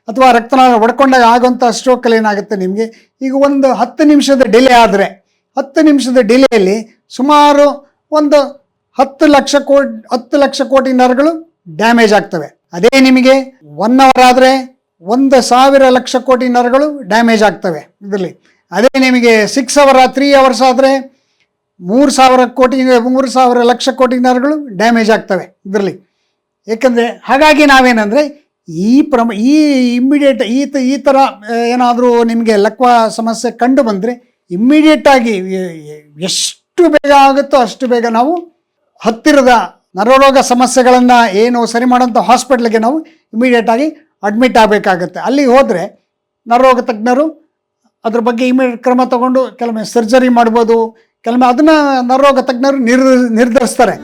ಅಥವಾ ರಕ್ತನಾಳ ಒಡ್ಕೊಂಡಾಗ ಆಗುವಂಥ ಸ್ಟ್ರೋಕಲ್ಲಿ ಏನಾಗುತ್ತೆ ನಿಮಗೆ, ಈಗ ಒಂದು 10 ನಿಮಿಷದ ಡಿಲೇ ಆದರೆ 10 ನಿಮಿಷದ ಡಿಲೇಯಲ್ಲಿ ಸುಮಾರು ಒಂದು 10 ಲಕ್ಷ ಕೋಟಿ ನರಗಳು ಡ್ಯಾಮೇಜ್ ಆಗ್ತವೆ. ಅದೇ ನಿಮಗೆ 1 ಅವರ್ ಆದರೆ 1,000 ಲಕ್ಷ ಕೋಟಿ ನರಗಳು ಡ್ಯಾಮೇಜ್ ಆಗ್ತವೆ ಇದರಲ್ಲಿ. ಅದೇ ನಿಮಗೆ 6 ಅವರ್ 3 ಅವರ್ಸ್ ಆದರೆ 3,000 ಲಕ್ಷ ಕೋಟಿ ನರಗಳು ಡ್ಯಾಮೇಜ್ ಆಗ್ತವೆ ಇದರಲ್ಲಿ. ಏಕೆಂದರೆ ಹಾಗಾಗಿ ನಾವೇನಂದರೆ ಈ ಇಮ್ಮಿಡಿಯೇಟ್ ಈ ಥರ ಏನಾದರೂ ನಿಮಗೆ ಲಕ್ವ ಸಮಸ್ಯೆ ಕಂಡು ಬಂದರೆ ಇಮ್ಮಿಡಿಯೇಟಾಗಿ ಎಷ್ಟು ಬೇಗ ಆಗುತ್ತೋ ಅಷ್ಟು ಬೇಗ ನಾವು ಹತ್ತಿರದ ನರರೋಗ ಸಮಸ್ಯೆಗಳನ್ನು ಏನು ಸರಿ ಮಾಡೋಂಥ ಹಾಸ್ಪಿಟ್ಲಿಗೆ ನಾವು ಇಮಿಡಿಯೇಟಾಗಿ ಅಡ್ಮಿಟ್ ಆಗಬೇಕಾಗತ್ತೆ. ಅಲ್ಲಿಗೆ ಹೋದರೆ ನರರೋಗ ತಜ್ಞರು ಅದ್ರ ಬಗ್ಗೆ ಇಮಿಡಿಯೇಟ್ ಕ್ರಮ ತಗೊಂಡು ಕೆಲವೊಮ್ಮೆ ಸರ್ಜರಿ ಮಾಡ್ಬೋದು, ಕೆಲವೊಮ್ಮೆ ಅದನ್ನು ನರರೋಗ ತಜ್ಞರು ನಿರ್ಧರಿಸ್ತಾರೆ.